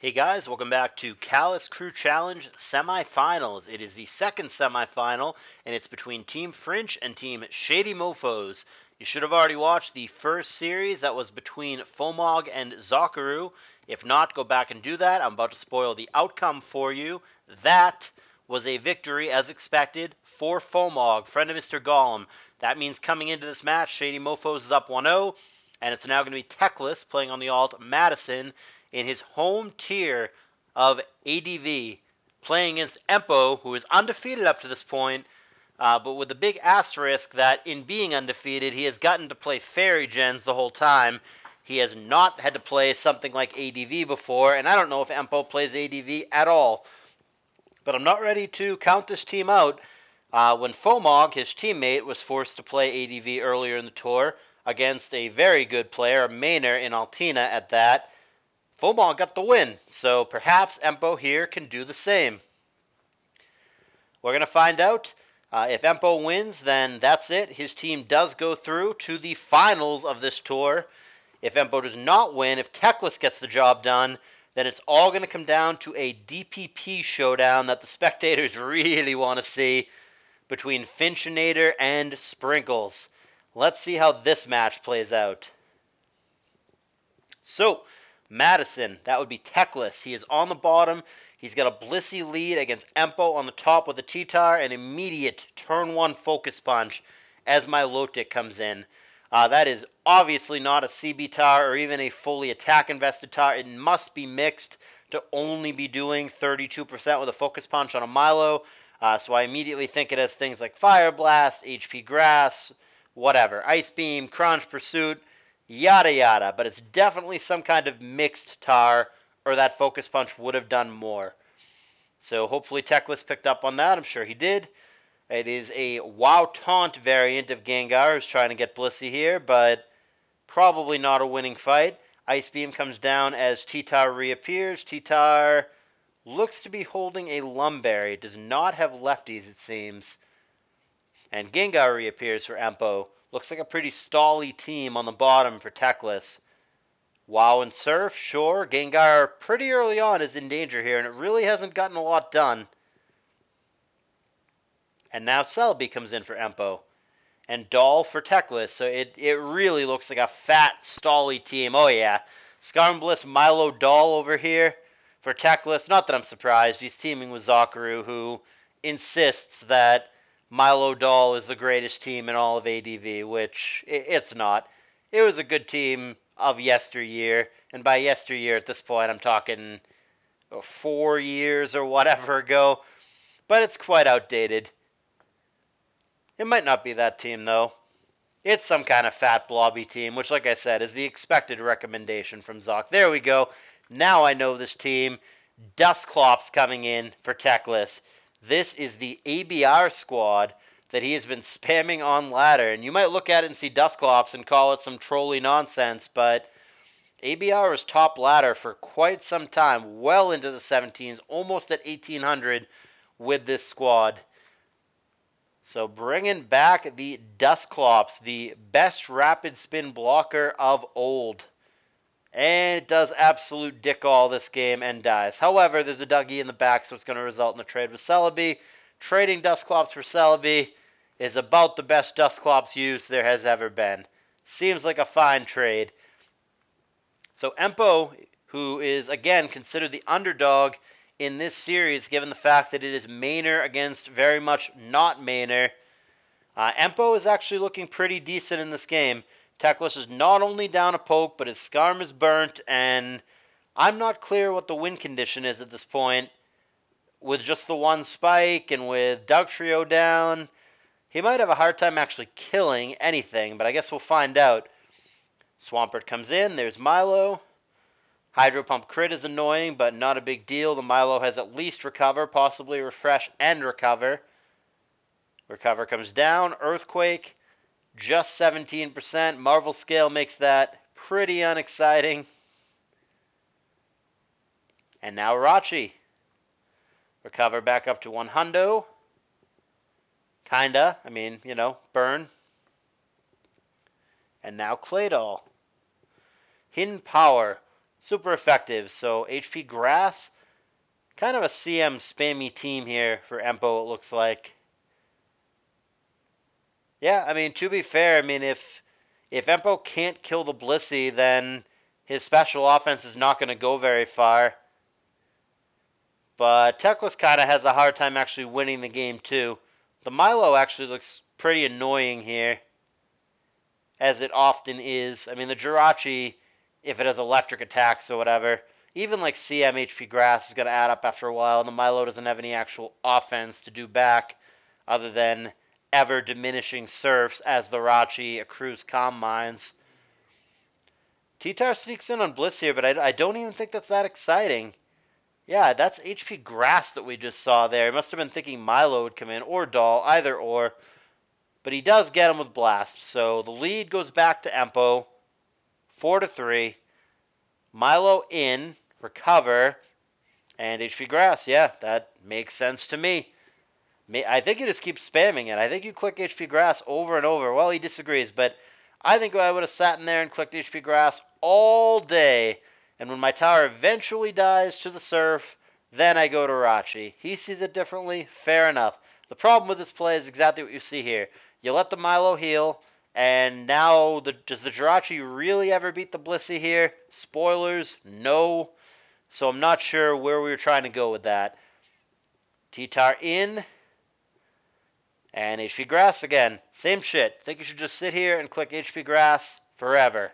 Hey guys, welcome back to CALLOUS Crew Challenge Semifinals. It is the second semifinal, and it's between Team Frinch and Team Shady Mofos. You should have already watched the first series that was between Fomog and Zakaru. If not, go back and do that. I'm about to spoil the outcome for you. That was a victory, as expected, for Fomog, friend of Mr. Gollum. That means coming into this match, Shady Mofos is up 1-0, and it's now going to be Teclis playing on the alt Madison in his home tier of ADV, playing against Empo, who is undefeated up to this point, but with the big asterisk that in being undefeated, he has gotten to play Fairy Gens the whole time. He has not had to play something like ADV before, and I don't know if Empo plays ADV at all. But I'm not ready to count this team out. When Fomog, his teammate, was forced to play ADV earlier in the tour against a very good player, a mainer in Altina at that, Fomog got the win, so perhaps Empo here can do the same. We're going to find out. If Empo wins, then that's it. His team does go through to the finals of this tour. If Empo does not win, if Teclis gets the job done, then it's all going to come down to a DPP showdown that the spectators really want to see between Finchinator and Sprinkles. Let's see how this match plays out. So, Madison, that would be Teclis. He is on the bottom. He's got a Blissey lead against Empo on the top with a T-Tar, an immediate turn 1 focus punch as my Lotic comes in. That is obviously not a CB tar or even a fully attack invested tar. It must be mixed to only be doing 32% with a focus punch on a Milo. So I immediately think it has things like Fire Blast, HP Grass, whatever, Ice Beam, Crunch Pursuit, yada yada, but it's definitely some kind of mixed tar, or that focus punch would have done more. So hopefully Teclis picked up on that. I'm sure he did. It is a Wow Taunt variant of Gengar who's trying to get Blissey here, but probably not a winning fight. Ice Beam comes down as T-Tar reappears. T-Tar looks to be holding a Lumberry. Does not have lefties, it seems. And Gengar reappears for Empo. Looks like a pretty stally team on the bottom for Teclis. WoW and Surf, sure. Gengar pretty early on is in danger here, and it really hasn't gotten a lot done. And now Celebi comes in for Empo. And Doll for Teclis, so it really looks like a fat, stally team. Oh yeah, Skarmbliss, Milo, Doll over here for Teclis. Not that I'm surprised. He's teaming with Zakaru, who insists that Milo Doll is the greatest team in all of ADV, which it's not. It was a good team of yesteryear, and by yesteryear at this point I'm talking 4 years or whatever ago, but it's quite outdated. It might not be that team though. It's some kind of fat blobby team, which like I said is the expected recommendation from Zoc. There we go. Now I know this team. Dusclops coming in for Teclis. This is the ABR squad that he has been spamming on ladder. And you might look at it and see Dusclops and call it some trolly nonsense, but ABR was top ladder for quite some time, well into the 17s, almost at 1800 with this squad. So bringing back the Dusclops, the best rapid spin blocker of old. And it does absolute dick all this game and dies. However, there's a Dougie in the back, so it's going to result in a trade with Celebi. Trading Dusclops for Celebi is about the best Dusclops use there has ever been. Seems like a fine trade. So Empo, who is, again, considered the underdog in this series, given the fact that it is Mainer against very much not Mainer, Empo is actually looking pretty decent in this game. Teclis is not only down a poke, but his Skarm is burnt, and I'm not clear what the win condition is at this point. With just the one spike and with Dugtrio down, he might have a hard time actually killing anything, but I guess we'll find out. Swampert comes in, there's Milo. Hydro Pump crit is annoying, but not a big deal. The Milo has at least recover, possibly refresh and recover. Recover comes down, Earthquake. Just 17%. Marvel Scale makes that pretty unexciting. And now Rachi. Recover back up to 100. Kinda. I mean, you know, burn. And now Claydol. Hidden Power. super effective. So HP Grass, kind of a CM spammy team here for Empo, it looks like. Yeah, I mean, to be fair, I mean, if Empo can't kill the Blissey, then his special offense is not going to go very far. But Teclis kind of has a hard time actually winning the game, too. The Milo actually looks pretty annoying here, as it often is. I mean, the Jirachi, if it has electric attacks or whatever, even like CM HP Grass is going to add up after a while, and the Milo doesn't have any actual offense to do back other than ever diminishing surfs as the Rachi accrues calm mines. T-Tar sneaks in on Bliss here, but I don't even think that's that exciting. Yeah, that's HP Grass that we just saw there. He must have been thinking Milo would come in, or Doll, either or. But he does get him with Blast. So the lead goes back to Empo, 4-3. Milo in, recover, and HP Grass. Yeah, that makes sense to me. I think you just keep spamming it. I think you click HP Grass over and over. Well, he disagrees, but I think I would have sat in there and clicked HP Grass all day. And when my tower eventually dies to the surf, then I go to Rachi. He sees it differently. Fair enough. The problem with this play is exactly what you see here. You let the Milo heal, and now does the Jirachi really ever beat the Blissey here? Spoilers, no. So I'm not sure where we were trying to go with that. T-Tar in. And HP Grass again. Same shit. Think you should just sit here and click HP Grass forever.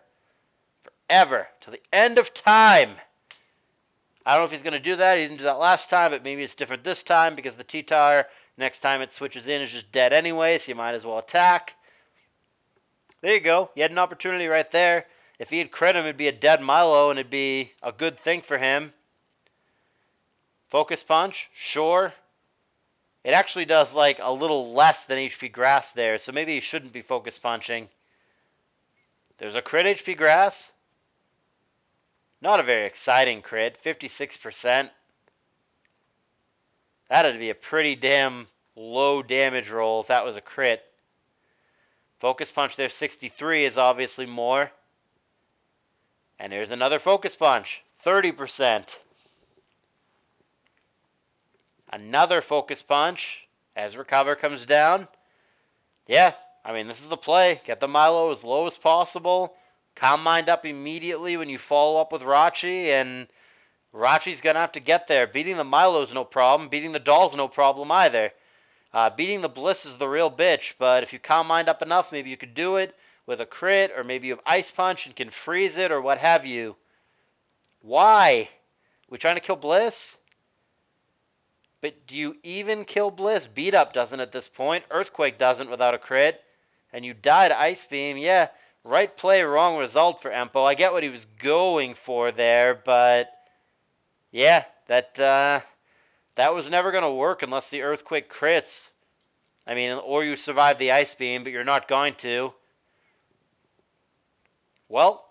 Forever. Till the end of time. I don't know if he's going to do that. He didn't do that last time, but maybe it's different this time because the T-Tar, next time it switches in, is just dead anyway, so you might as well attack. There you go. He had an opportunity right there. If he had crit him, it'd be a dead Milo, and it'd be a good thing for him. Focus Punch, sure. It actually does like a little less than HP Grass there, so maybe he shouldn't be focus punching. There's a crit HP Grass. Not a very exciting crit, 56%. That'd be a pretty damn low damage roll if that was a crit. Focus Punch there, 63 is obviously more. And there's another Focus Punch, 30%. Another Focus Punch as Recover comes down. Yeah, I mean, this is the play. Get the Milo as low as possible. Calm Mind up immediately when you follow up with Rachi, and Rachi's going to have to get there. Beating the Milo's no problem. Beating the Doll's no problem either. Beating the Bliss is the real bitch, but if you Calm Mind up enough, maybe you could do it with a crit, or maybe you have Ice Punch and can freeze it, or what have you. Why? We trying to kill Bliss? But do you even kill Bliss? Beat Up doesn't at this point. Earthquake doesn't without a crit. And you die to Ice Beam. Yeah, right play, wrong result for Empo. I get what he was going for there, but yeah, that was never going to work unless the Earthquake crits. I mean, or you survive the Ice Beam, but you're not going to. Well,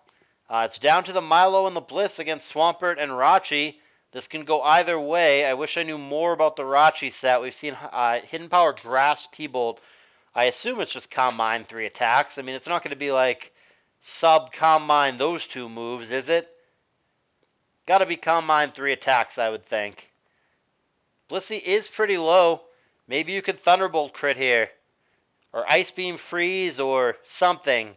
it's down to the Milo and the Bliss against Swampert and Rachi. This can go either way. I wish I knew more about the Rachi set. We've seen Hidden Power Grass T-Bolt. I assume it's just Calm Mind 3 attacks. I mean, it's not going to be like sub Calm Mind those two moves, is it? Got to be Calm Mind 3 attacks, I would think. Blissey is pretty low. Maybe you could Thunderbolt crit here. Or Ice Beam freeze or something.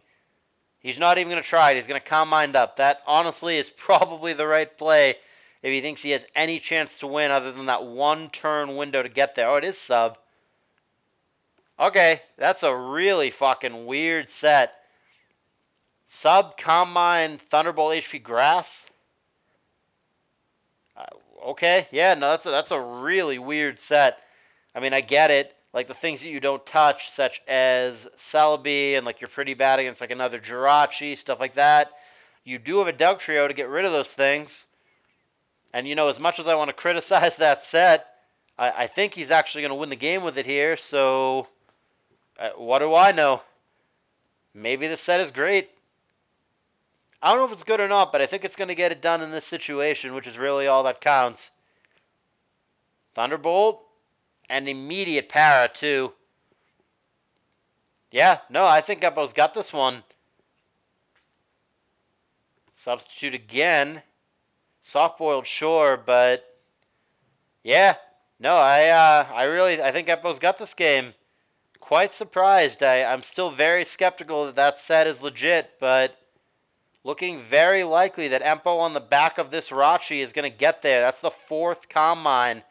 He's not even going to try it. He's going to Calm Mind up. That, honestly, is probably the right play if he thinks he has any chance to win other than that one turn window to get there. Oh, it is sub. Okay, that's a really fucking weird set. Sub, Calm Mind, Thunderbolt, HP Grass. Okay, yeah, no, that's a really weird set. I mean, I get it. Like the things that you don't touch, such as Celebi and like you're pretty bad against like another Jirachi, stuff like that. You do have a Doug Trio to get rid of those things. And, you know, as much as I want to criticize that set, I think he's actually going to win the game with it here. So, what do I know? Maybe the set is great. I don't know if it's good or not, but I think it's going to get it done in this situation, which is really all that counts. Thunderbolt. And immediate para, too. Yeah, no, I think Empo's got this one. Substitute again. Soft-boiled, sure, but yeah. No, I think Empo's got this game. Quite surprised. I'm still very skeptical that that set is legit, but looking very likely that Empo on the back of this Rachi is going to get there. That's the 4th combine.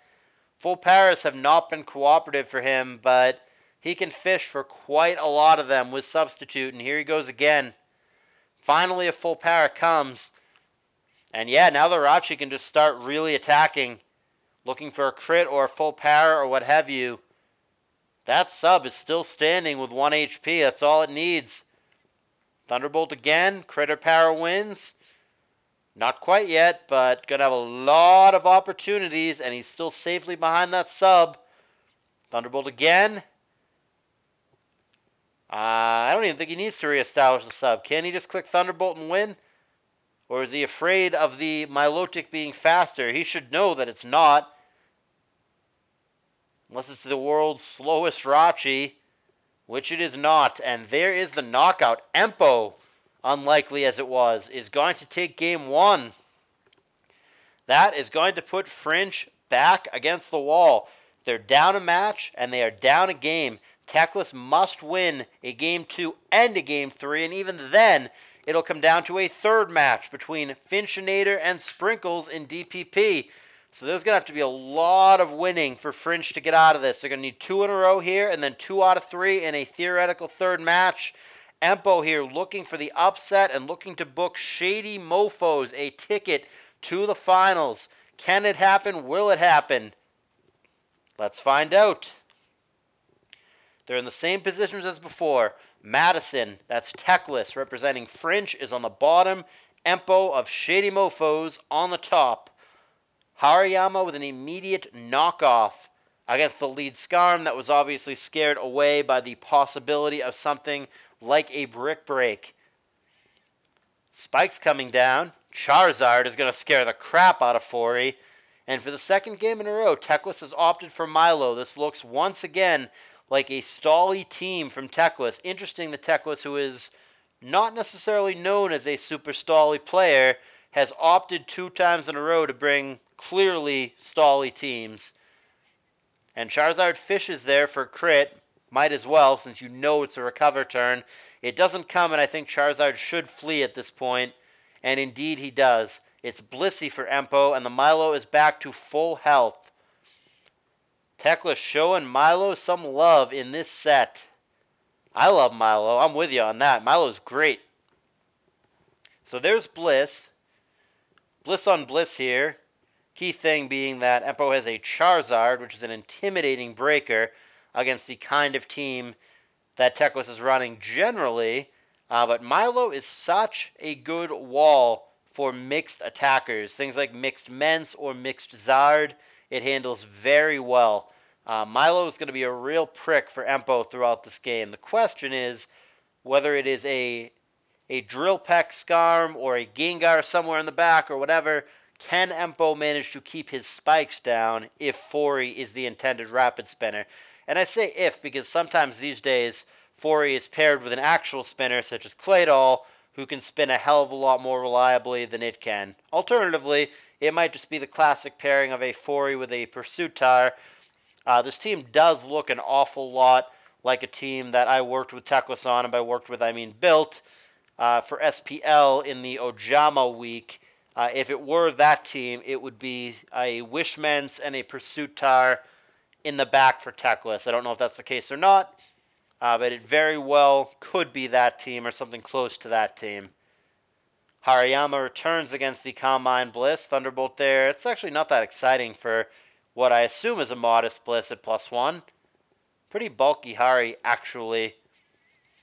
Full paras have not been cooperative for him, but he can fish for quite a lot of them with substitute, and here he goes again. Finally, a full para comes. And yeah, now the Rachi can just start really attacking, looking for a crit or a full para or what have you. That sub is still standing with 1 HP. That's all it needs. Thunderbolt again. Crit or para wins. Not quite yet, but going to have a lot of opportunities, and he's still safely behind that sub. Thunderbolt again. I don't even think he needs to reestablish the sub. Can he just click Thunderbolt and win? Or is he afraid of the Milotic being faster? He should know that it's not. Unless it's the world's slowest Rachi, which it is not. And there is the knockout. Empo, unlikely as it was, is going to take game 1. That is going to put Frinch back against the wall. They're down a match, and they are down a game. Teclis must win a game 2 and a game 3, and even then, it'll come down to a 3rd match between Finchinator and Sprinkles in DPP. So there's going to have to be a lot of winning for Frinch to get out of this. They're going to need 2 in a row here, and then 2 out of 3 in a theoretical 3rd match. Empo here looking for the upset and looking to book Shady Mofos a ticket to the finals. Can it happen? Will it happen? Let's find out. They're in the same positions as before. Madison, that's Teclis, representing Frinch, is on the bottom. Empo of Shady Mofos on the top. Hariyama with an immediate knockoff against the lead Skarm that was obviously scared away by the possibility of something like a brick break. Spike's coming down. Charizard is going to scare the crap out of Fori. And for the 2nd game in a row, Teclis has opted for Milo. This looks once again like a stally team from Teclis. Interesting that Teclis, who is not necessarily known as a super stally player, has opted 2 times in a row to bring clearly stally teams. And Charizard fishes there for crit. Might as well, since you know it's a recover turn. It doesn't come, and I think Charizard should flee at this point. And indeed he does. It's Blissey for Empo, and the Milo is back to full health. Teclis showing Milo some love in this set. I love Milo. I'm with you on that. Milo's great. So there's Bliss. Bliss on Bliss here. Key thing being that Empo has a Charizard, which is an intimidating breaker against the kind of team that Teclis is running generally. But Milo is such a good wall for mixed attackers. Things like mixed Mence or mixed Zard. It handles very well. Milo is going to be a real prick for Empo throughout this game. The question is whether it is a Drill Peck Skarm or a Gengar somewhere in the back or whatever. Can Empo manage to keep his spikes down if Fori is the intended rapid spinner? And I say if because sometimes these days Fori is paired with an actual spinner such as Claydol, who can spin a hell of a lot more reliably than it can. Alternatively, it might just be the classic pairing of a Fori with a Pursuitar. This team does look an awful lot like a team that I worked with Teclis on, and by worked with I mean built, for SPL in the Ojama week. If it were that team, it would be a Wishmance and a Pursuitar in the back for Teclis. I don't know if that's the case or not, but it very well could be that team or something close to that team. Hariyama returns against the Combine Bliss. Thunderbolt there. It's actually not that exciting for what I assume is a modest Bliss at +1. Pretty bulky Hari, actually.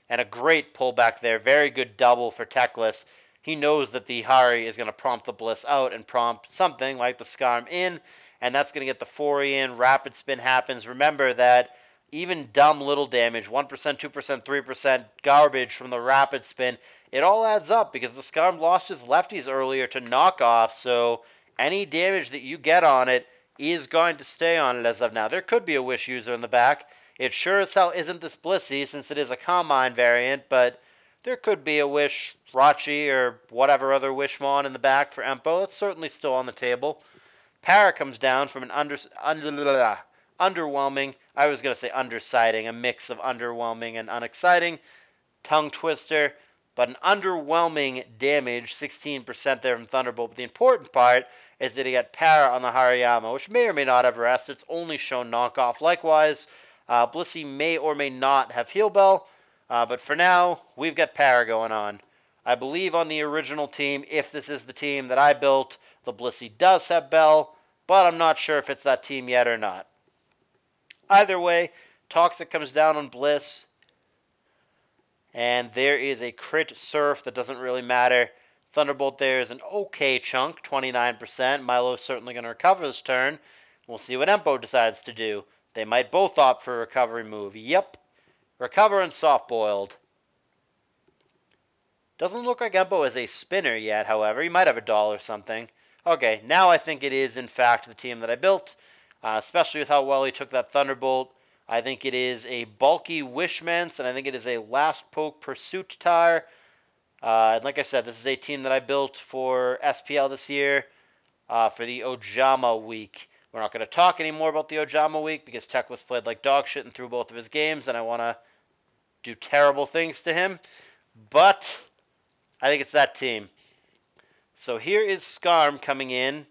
And a great pullback there. Very good double for Teclis. He knows that the Hari is going to prompt the Bliss out and prompt something like the Skarm in. And that's going to get the Fori in. Rapid spin happens. Remember that even dumb little damage, 1%, 2%, 3% garbage from the rapid spin, it all adds up because the Skarm lost his lefties earlier to knockoff. So any damage that you get on it is going to stay on it as of now. There could be a Wish user in the back. It sure as hell isn't this Blissey since it is a Combine variant, but there could be a Wish Rachi or whatever other Wishmon in the back for Empo. That's certainly still on the table. Para comes down from an underwhelming, I was going to say undersiding, a mix of underwhelming and unexciting, tongue twister, but an underwhelming damage, 16% there from Thunderbolt. But the important part is that he got Para on the Hariyama, which may or may not have rest. It's only shown knockoff. Likewise, Blissey may or may not have Heal Bell, but for now, we've got Para going on. I believe on the original team, if this is the team that I built, the Blissey does have Bell, but I'm not sure if it's that team yet or not. Either way, Toxic comes down on Bliss, and there is a crit Surf that doesn't really matter. Thunderbolt there is an okay chunk, 29%. Milo's certainly going to recover this turn. We'll see what Empo decides to do. They might both opt for a recovery move. Yep. Recover and soft-boiled. Doesn't look like Empo is a spinner yet, however. He might have a doll or something. Okay, now I think it is, in fact, the team that I built, especially with how well he took that Thunderbolt. I think it is a bulky Wishmance, and I think it is a Last Poke Pursuit Tar. And like I said, this is a team that I built for SPL this year for the Ojama week. We're not going to talk anymore about the Ojama week because Teclis played like dog shit and threw both of his games, and I want to do terrible things to him. But I think it's that team. So here is Skarm coming in.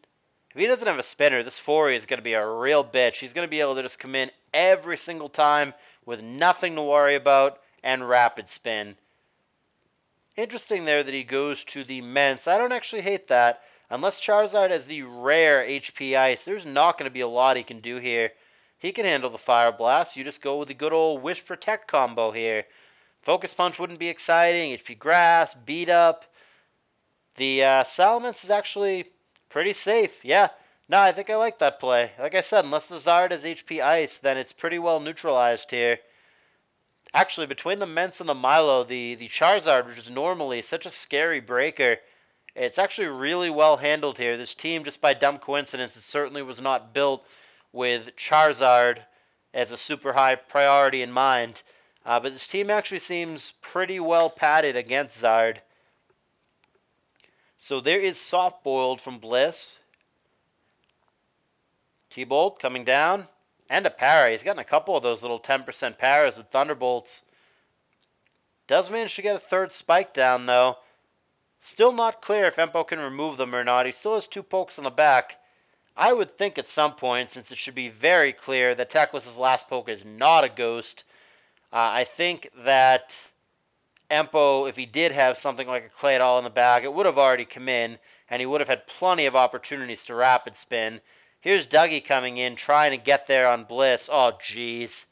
If he doesn't have a spinner, this Fori is going to be a real bitch. He's going to be able to just come in every single time with nothing to worry about and rapid spin. Interesting there that he goes to the Mence. I don't actually hate that. Unless Charizard has the rare HP Ice, there's not going to be a lot he can do here. He can handle the Fire Blast. You just go with the good old Wish Protect combo here. Focus Punch wouldn't be exciting. HP Grass, Beat Up. The Salamence is actually pretty safe. Yeah. No, I think I like that play. Like I said, unless the Zard has HP Ice, then it's pretty well neutralized here. Actually, between the Mence and the Milo, the Charizard, which is normally such a scary breaker, it's actually really well handled here. This team, just by dumb coincidence, it certainly was not built with Charizard as a super high priority in mind. But this team actually seems pretty well padded against Zard. So there is Soft Boiled from Bliss. T-Bolt coming down. And a Para. He's gotten a couple of those little 10% Paras with Thunderbolts. Does manage to get a third Spike down, though. Still not clear if Empo can remove them or not. He still has 2 pokes on the back. I would think at some point, since it should be very clear that Teclis' last poke is not a ghost, I think that Empo, if he did have something like a Clay Doll in the back, it would have already come in, and he would have had plenty of opportunities to rapid spin. Here's Dougie coming in, trying to get there on Bliss. Oh, jeez.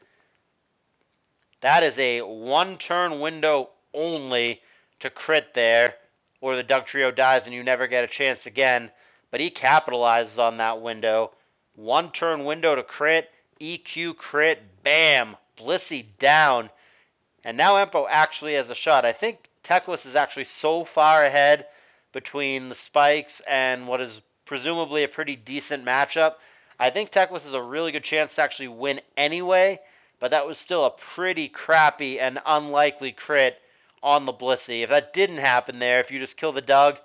That is a 1-turn window only to crit there, or the Dugtrio dies and you never get a chance again. But he capitalizes on that window. 1-turn window to crit, EQ crit, bam, Blissey down. And now Empo actually has a shot. I think Teclis is actually so far ahead between the spikes and what is presumably a pretty decent matchup. I think Teclis has a really good chance to actually win anyway, but that was still a pretty crappy and unlikely crit on the Blissey. If that didn't happen there, if you just kill the Doug,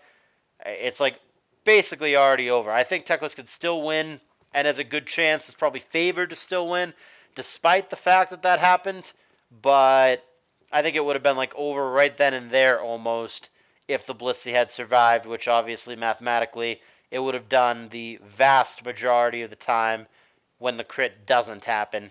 it's like basically already over. I think Teclis could still win, and has a good chance, is probably favored to still win, despite the fact that that happened, but I think it would have been like over right then and there almost if the Blissey had survived, which obviously mathematically it would have done the vast majority of the time when the crit doesn't happen.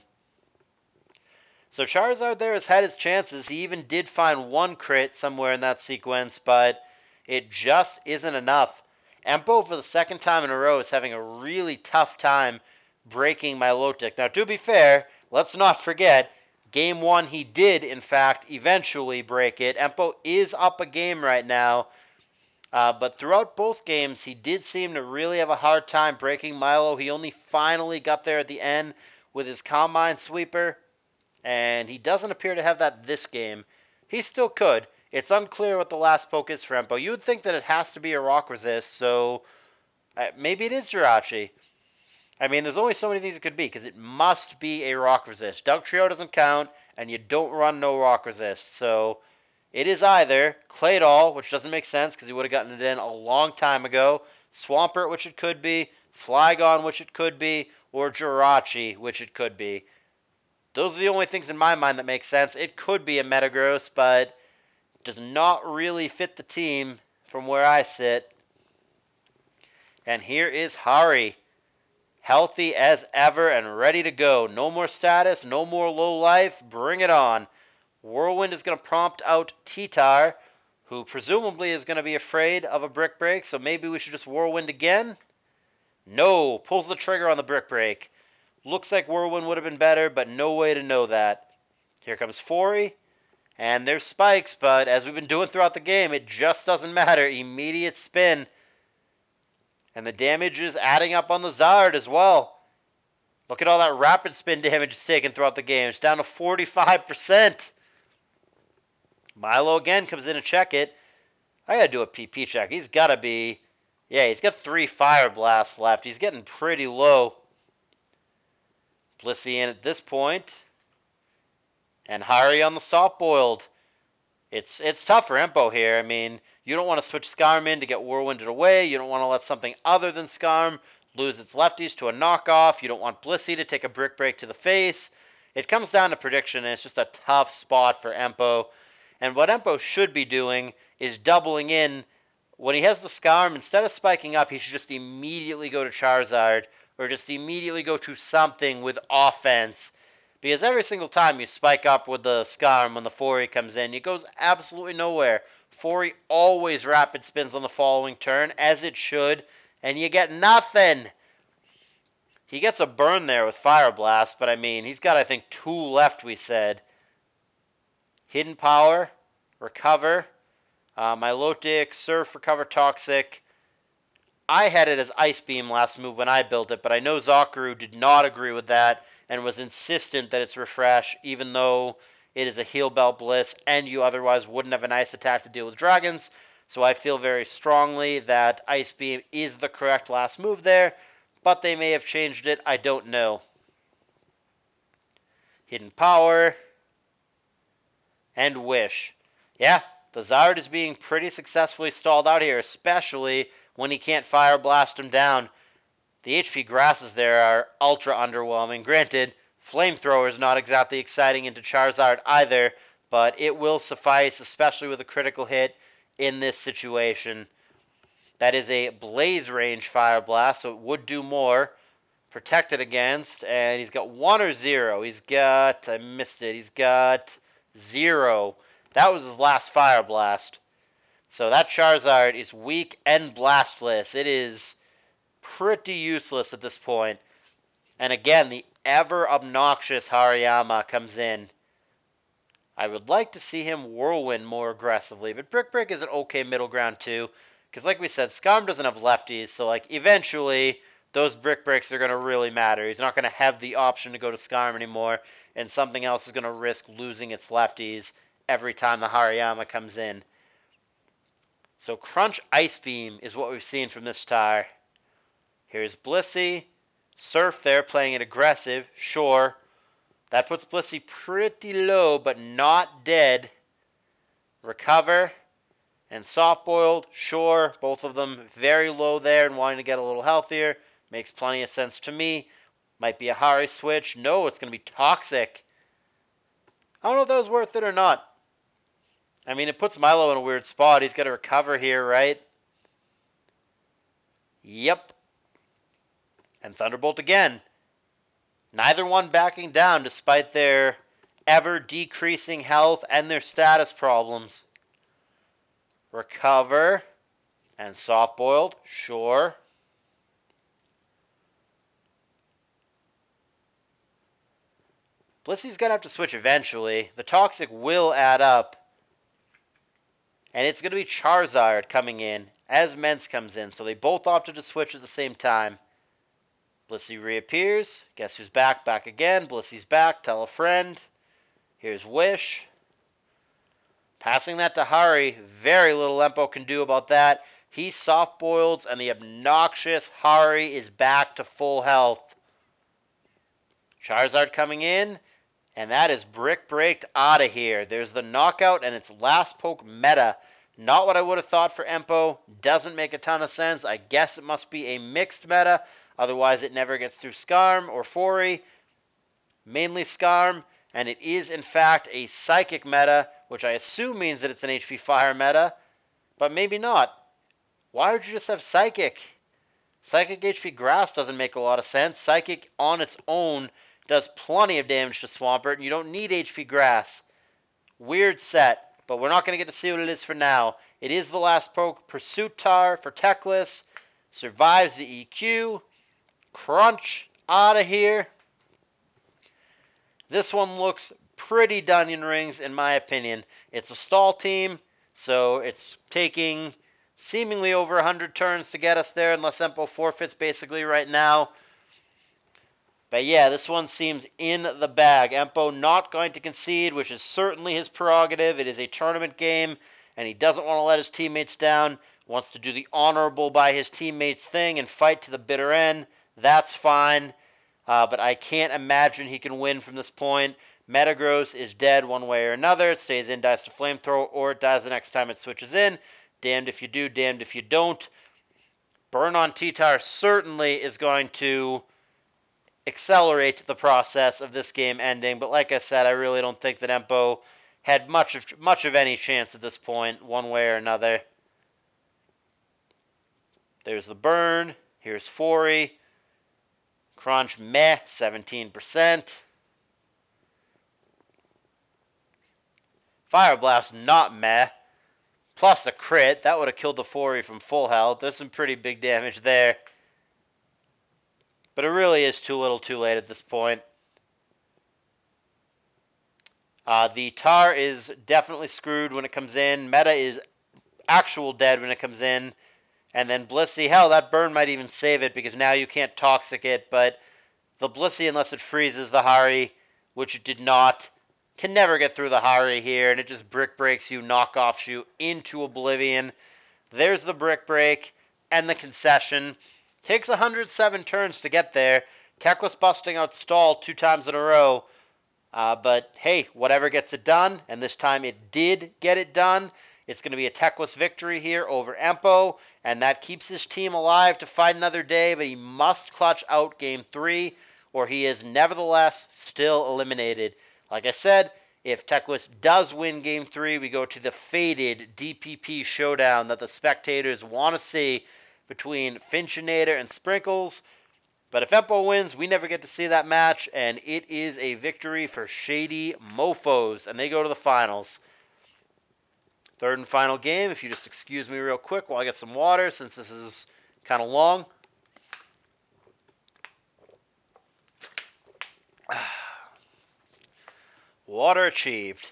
So Charizard there has had his chances. He even did find 1 crit somewhere in that sequence, but it just isn't enough. Empo, for the 2nd time in a row, is having a really tough time breaking Milotic. Now, to be fair, let's not forget, Game 1 he did, in fact, eventually break it. Empo is up a game right now. But throughout both games, he did seem to really have a hard time breaking Milo. He only finally got there at the end with his Combine Sweeper, and he doesn't appear to have that this game. He still could. It's unclear what the last poke is for Empo. You would think that it has to be a Rock Resist, so maybe it is Jirachi. I mean, there's only so many things it could be, because it must be a Rock Resist. Dugtrio doesn't count, and you don't run no Rock Resist, so It is either Claydol, which doesn't make sense because he would have gotten it in a long time ago, Swampert, which it could be, Flygon, which it could be, or Jirachi, which it could be. Those are the only things in my mind that make sense. It could be a Metagross, but does not really fit the team from where I sit. And here is Hari, healthy as ever and ready to go. No more status, no more low life. Bring it on. Whirlwind is going to prompt out T-Tar, who presumably is going to be afraid of a Brick Break, so maybe we should just Whirlwind again? No, pulls the trigger on the Brick Break. Looks like Whirlwind would have been better, but no way to know that. Here comes Fori, and there's Spikes, but as we've been doing throughout the game, it just doesn't matter. Immediate spin. And the damage is adding up on the Zard as well. Look at all that rapid spin damage it's taken throughout the game. It's down to 45%. Milo again comes in to check it. I gotta do a PP check. He's gotta be... Yeah, he's got 3 Fire Blasts left. He's getting pretty low. Blissey in at this point. And Hari on the soft boiled. It's tough for Empo here. I mean, you don't want to switch Skarm in to get Whirlwinded away. You don't want to let something other than Skarm lose its lefties to a knockoff. You don't want Blissey to take a Brick Break to the face. It comes down to prediction, and it's just a tough spot for Empo. And what Empo should be doing is doubling in. When he has the Skarm, instead of spiking up, he should just immediately go to Charizard, or just immediately go to something with offense. Because every single time you spike up with the Skarm when the Fori comes in, it goes absolutely nowhere. Fori always rapid spins on the following turn, as it should, and you get nothing. He gets a burn there with Fire Blast, but I mean, he's got, I think, 2 left, we said. Hidden Power, Recover, Milotic, Surf, Recover, Toxic. I had it as Ice Beam last move when I built it, but I know Zakaru did not agree with that and was insistent that it's Refresh, even though it is a Heal Bell Bliss and you otherwise wouldn't have an Ice attack to deal with dragons. So I feel very strongly that Ice Beam is the correct last move there, but they may have changed it. I don't know. Hidden Power and Wish. Yeah, the Zard is being pretty successfully stalled out here, especially when he can't Fire Blast him down. The HP grasses there are ultra underwhelming. Granted, Flamethrower is not exactly exciting into Charizard either, but it will suffice, especially with a critical hit in this situation. That is a Blaze range Fire Blast, so it would do more. Protected against, and he's got 1 or 0. He's got, I missed it, he's got 0. That was his last Fire Blast. So that Charizard is weak and blastless. It is pretty useless at this point. And again, the ever obnoxious Hariyama comes in. I would like to see him Whirlwind more aggressively, but Brick Break is an okay middle ground too. Because like we said, Skarm doesn't have lefties, so like eventually those Brick Breaks are going to really matter. He's not going to have the option to go to Skarm anymore, and something else is going to risk losing its lefties every time the Hariyama comes in. So Crunch Ice Beam is what we've seen from this Tar. Here's Blissey. Surf there, playing it aggressive. Sure. That puts Blissey pretty low, but not dead. Recover. And Soft Boiled. Sure. Both of them very low there and wanting to get a little healthier. Makes plenty of sense to me. Might be a Hari switch. No, it's going to be Toxic. I don't know if that was worth it or not. I mean, it puts Milo in a weird spot. He's got to recover here, right? Yep. And Thunderbolt again. Neither one backing down despite their ever-decreasing health and their status problems. Recover. And Soft-Boiled. Sure. Blissey's going to have to switch eventually. The Toxic will add up. And it's going to be Charizard coming in as Mence comes in. So they both opted to switch at the same time. Blissey reappears. Guess who's back? Back again. Blissey's back. Tell a friend. Here's Wish. Passing that to Hari. Very little Empo can do about that. He soft-boils, and the obnoxious Hari is back to full health. Charizard coming in. And that is Brick Breaked out of here. There's the knockout and it's last poke meta. Not what I would have thought for Empo. Doesn't make a ton of sense. I guess it must be a mixed meta. Otherwise it never gets through Skarm or Fori. Mainly Skarm. And it is in fact a Psychic meta, which I assume means that it's an HP Fire meta. But maybe not. Why would you just have Psychic? Psychic HP Grass doesn't make a lot of sense. Psychic on its own does plenty of damage to Swampert, and you don't need HP Grass. Weird set, but we're not going to get to see what it is for now. It is the last poke. Pursuit Tar for Teclis. Survives the EQ. Crunch out of here. This one looks pretty Dunyan Rings in my opinion. It's a stall team, so it's taking seemingly over 100 turns to get us there, unless Empo forfeits basically right now. But yeah, this one seems in the bag. Empo not going to concede, which is certainly his prerogative. It is a tournament game, and he doesn't want to let his teammates down. Wants to do the honorable by his teammates thing and fight to the bitter end. That's fine, but I can't imagine he can win from this point. Metagross is dead one way or another. It stays in, dies to Flamethrower, or it dies the next time it switches in. Damned if you do, damned if you don't. Burn on T-Tar certainly is going to accelerate the process of this game ending, but like I said, I really don't think that Empo had much of any chance at this point, one way or another. There's the burn. Here's Fori. Crunch, meh, 17%. Fire Blast, not meh. Plus a crit. That would have killed the Fori from full health. There's some pretty big damage there. But it really is too little too late at this point. The Tar is definitely screwed when it comes in. Meta is actual dead when it comes in. And then Blissey, hell, that burn might even save it because now you can't Toxic it. But the Blissey, unless it freezes the Hari, which it did not, can never get through the Hari here. And it just Brick Breaks you, knockoffs you into oblivion. There's the Brick Break and the concession. Takes 107 turns to get there. Teclis busting out stall 2 times in a row. But hey, whatever gets it done. And this time it did get it done. It's going to be a Teclis victory here over Empo. And that keeps his team alive to fight another day. But he must clutch out Game 3. Or he is nevertheless still eliminated. Like I said, if Teclis does win Game 3, we go to the fated DPP showdown that the spectators want to see between Finchinator and Sprinkles. But if Empo wins, we never get to see that match, and it is a victory for Shady Mofos, and they go to the finals. Third and final game, if you just excuse me real quick while I get some water, since this is kind of long. Water achieved.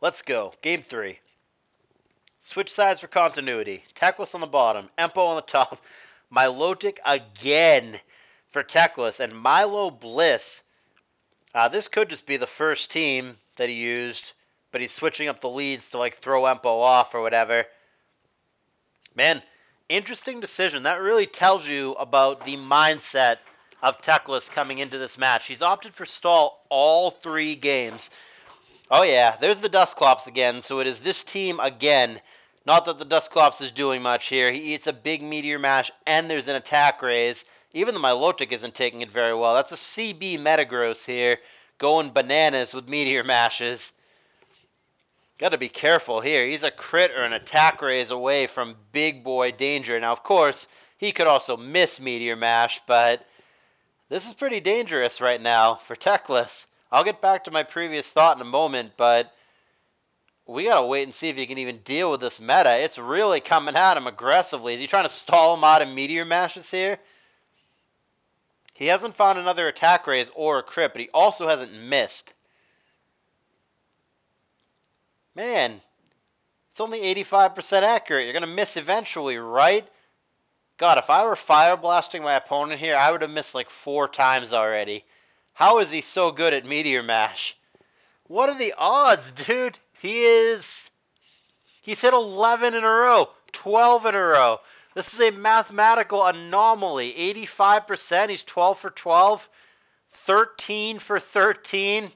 Let's go. Game 3. Switch sides for continuity. Teclis on the bottom. Empo on the top. Milotic again for Teclis. And Milo Bliss. This could just be the first team that he used. But he's switching up the leads to like throw Empo off or whatever. Man, interesting decision. That really tells you about the mindset of Teclis coming into this match. He's opted for stall all 3 games. Oh yeah, there's the Dusclops again. So it is this team again. Not that the Dusclops is doing much here. He eats a big Meteor Mash, and there's an attack raise. Even the Milotic isn't taking it very well. That's a CB Metagross here, going bananas with Meteor Mashes. Got to be careful here. He's a crit or an attack raise away from big boy danger. Now, of course, he could also miss Meteor Mash, but this is pretty dangerous right now for Teclis. I'll get back to my previous thought in a moment, but we got to wait and see if he can even deal with this meta. It's really coming at him aggressively. Is he trying to stall him out of Meteor Mashes here? He hasn't found another attack raise or a crit, but he also hasn't missed. Man, it's only 85% accurate. You're going to miss eventually, right? God, if I were fire blasting my opponent here, I would have missed like 4 times already. How is he so good at Meteor Mash? What are the odds, dude? He's hit 11 in a row, 12 in a row. This is a mathematical anomaly. 85%, he's 12 for 12, 13 for 13.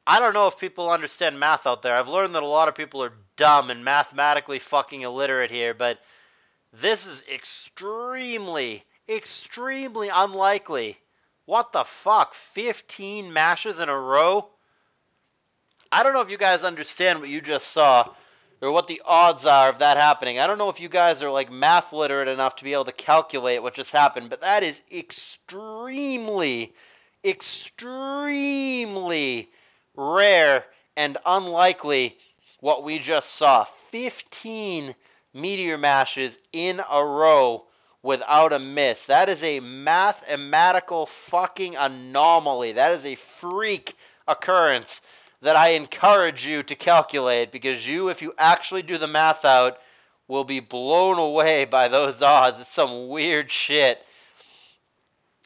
I don't know if people understand math out there. I've learned that a lot of people are dumb and mathematically fucking illiterate here, but this is extremely, extremely unlikely. What the fuck? 15 mashes in a row? I don't know if you guys understand what you just saw or what the odds are of that happening. I don't know if you guys are like math literate enough to be able to calculate what just happened, but that is extremely, extremely rare and unlikely what we just saw. 15 meteor mashes in a row without a miss. That is a mathematical fucking anomaly. That is a freak occurrence that I encourage you to calculate, because you, if you actually do the math out, will be blown away by those odds. It's some weird shit.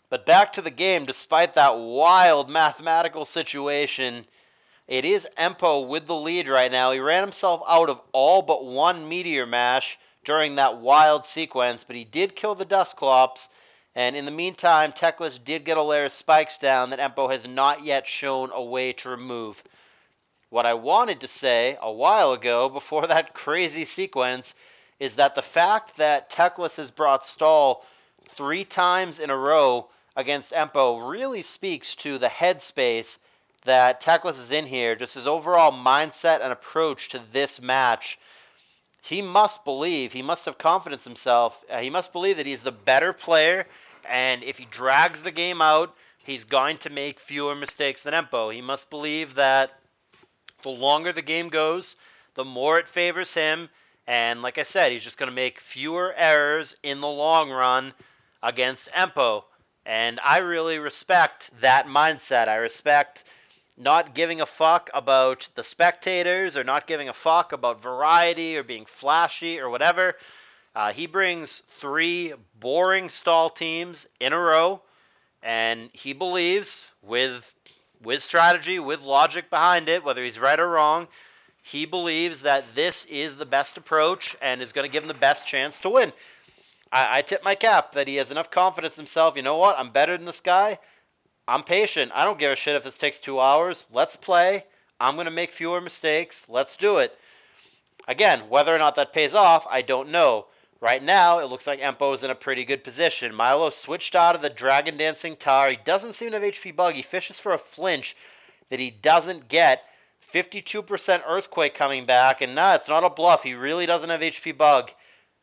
But back to the game, despite that wild mathematical situation, it is Empo with the lead right now. He ran himself out of all but one meteor mash during that wild sequence, but he did kill the Dusclops, and in the meantime, Teclis did get a layer of spikes down that Empo has not yet shown a way to remove. What I wanted to say a while ago, before that crazy sequence, is that the fact that Teclis has brought stall 3 times in a row against Empo really speaks to the headspace that Teclis is in here, just his overall mindset and approach to this match. He must believe, he must have confidence in himself, he must believe that he's the better player, and if he drags the game out, he's going to make fewer mistakes than Empo. He must believe that the longer the game goes, the more it favors him. And like I said, he's just going to make fewer errors in the long run against Empo. And I really respect that mindset. I respect not giving a fuck about the spectators or not giving a fuck about variety or being flashy or whatever. He brings 3 boring stall teams in a row, and he believes with strategy, with logic behind it, whether he's right or wrong, he believes that this is the best approach and is going to give him the best chance to win. I tip my cap that he has enough confidence in himself. You know what? I'm better than this guy. I'm patient. I don't give a shit if this takes 2 hours. Let's play. I'm going to make fewer mistakes. Let's do it. Again, whether or not that pays off, I don't know. Right now, it looks like Empo is in a pretty good position. Milo switched out of the Dragon Dancing Tar. He doesn't seem to have HP Bug. He fishes for a flinch that he doesn't get. 52% Earthquake coming back. And nah, it's not a bluff. He really doesn't have HP Bug.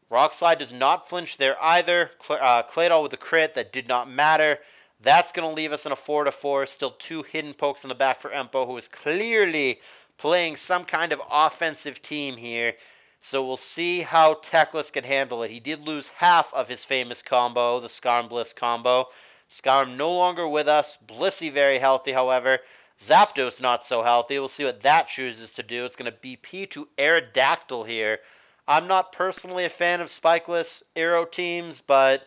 Rockslide does not flinch there either. Claydol with a crit that did not matter. That's going to leave us in a 4-4. Still 2 hidden pokes in the back for Empo, who is clearly playing some kind of offensive team here. So we'll see how Teclis can handle it. He did lose half of his famous combo, the Skarm Bliss combo. Skarm no longer with us. Blissey very healthy, however. Zapdos not so healthy. We'll see what that chooses to do. It's going to BP to Aerodactyl here. I'm not personally a fan of spikeless Aero teams, but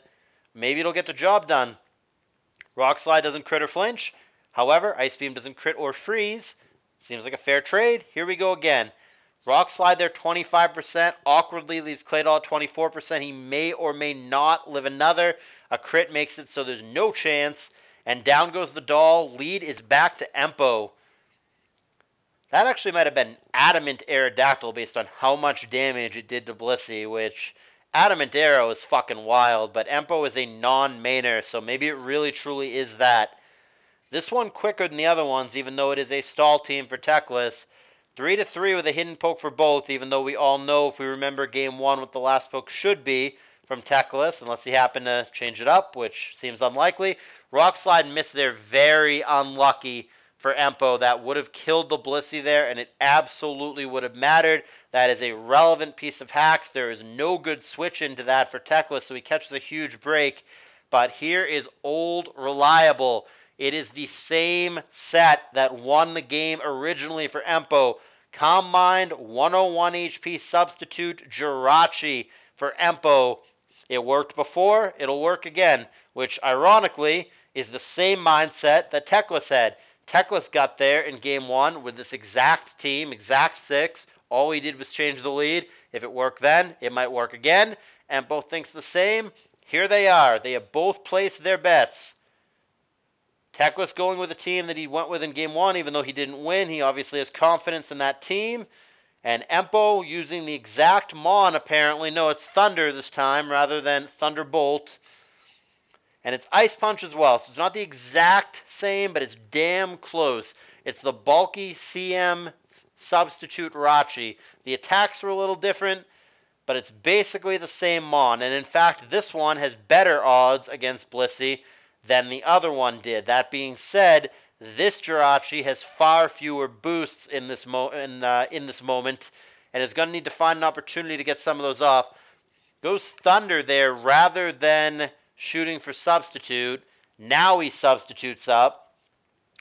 maybe it'll get the job done. Rock Slide doesn't crit or flinch. However, Ice Beam doesn't crit or freeze. Seems like a fair trade. Here we go again. Rock Slide there, 25%. Awkwardly leaves Claydol at 24%. He may or may not live another. A crit makes it so there's no chance. And down goes the doll. Lead is back to Empo. That actually might have been Adamant Aerodactyl based on how much damage it did to Blissey, which Adamant Arrow is fucking wild, but Empo is a non-mainer, so maybe it really truly is that. This one quicker than the other ones, even though it is a stall team for Teclis. 3-3 with a hidden poke for both, even though we all know, if we remember game 1, what the last poke should be from Teclis, unless he happened to change it up, which seems unlikely. Rock Slide missed there, very unlucky for Empo. That would have killed the Blissey there, and it absolutely would have mattered. That is a relevant piece of hacks. There is no good switch into that for Teclis, so he catches a huge break. But here is old reliable. It is the same set that won the game originally for Empo. Calm Mind, 101 HP substitute, Jirachi for Empo. It worked before, it'll work again, which ironically is the same mindset that Teclis had. Teclis got there in game 1 with this exact team, exact 6. All he did was change the lead. If it worked then, it might work again. Empo thinks the same. Here they are. They have both placed their bets. Teclis going with a team that he went with in Game 1, even though he didn't win. He obviously has confidence in that team. And Empo using the exact Mon, apparently. No, it's Thunder this time rather than Thunderbolt. And it's Ice Punch as well. So it's not the exact same, but it's damn close. It's the bulky CM substitute Rachi. The attacks were a little different, but it's basically the same Mon. And in fact, this one has better odds against Blissey than the other one did. That being said, this Jirachi has far fewer boosts in this moment, and is going to need to find an opportunity to get some of those off. Goes Thunder there rather than shooting for substitute. Now he substitutes up,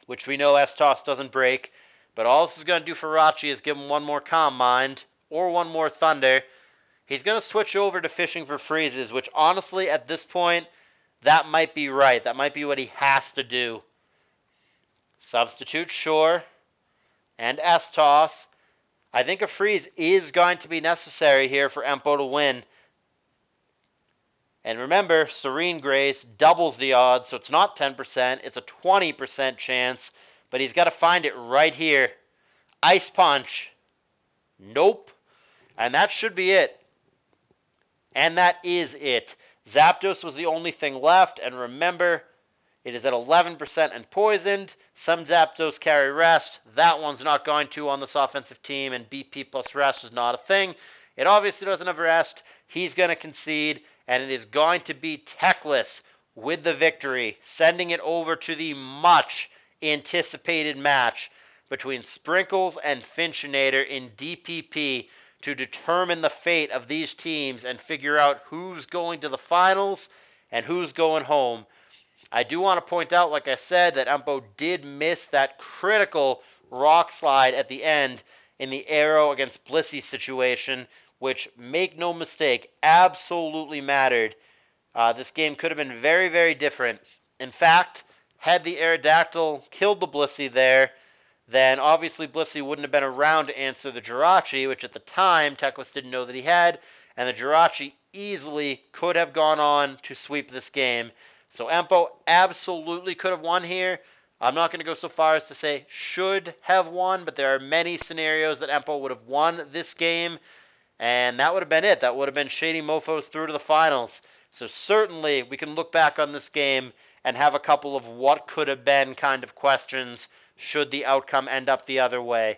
which we know S-Toss doesn't break. But all this is going to do for Rachi is give him one more Calm Mind, or one more Thunder. He's going to switch over to fishing for freezes, which honestly, at this point, that might be right. That might be what he has to do. Substitute, sure. And S-Toss. I think a freeze is going to be necessary here for Empo to win. And remember, Serene Grace doubles the odds, so it's not 10%. It's a 20% chance. But he's got to find it right here. Ice Punch. Nope. And that should be it. And that is it. Zapdos was the only thing left. And remember, it is at 11% and poisoned. Some Zapdos carry rest. That one's not going to on this offensive team. And BP plus rest is not a thing. It obviously doesn't have rest. He's going to concede. And it is going to be Teclis with the victory, sending it over to the much anticipated match between Sprinkles and Finchinator in DPP to determine the fate of these teams and figure out who's going to the finals and who's going home. I do want to point out, like I said, that Empo did miss that critical rock slide at the end in the Arrow against Blissey situation, which, make no mistake, absolutely mattered. This game could have been very, very different. In fact, had the Aerodactyl killed the Blissey there, then obviously Blissey wouldn't have been around to answer the Jirachi, which at the time Teclis didn't know that he had, and the Jirachi easily could have gone on to sweep this game. So Empo absolutely could have won here. I'm not going to go so far as to say should have won, but there are many scenarios that Empo would have won this game, and that would have been it. That would have been Shady Mofos through to the finals. So certainly we can look back on this game and have a couple of what could have been kind of questions should the outcome end up the other way.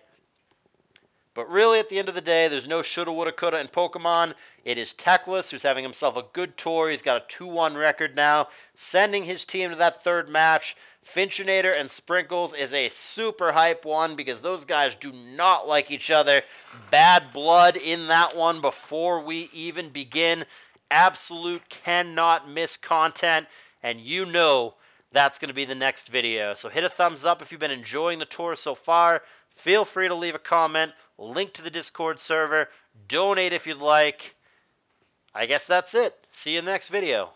But really, at the end of the day, there's no shoulda, woulda, coulda in Pokemon. It is Teclis, who's having himself a good tour. He's got a 2-1 record now, sending his team to that third match. Finchinator and Sprinkles is a super hype one because those guys do not like each other. Bad blood in that one before we even begin. Absolute cannot miss content, and you know that's going to be the next video. So hit a thumbs up if you've been enjoying the tour so far. Feel free to leave a comment, link to the Discord server, donate if you'd like. I guess that's it. See you in the next video.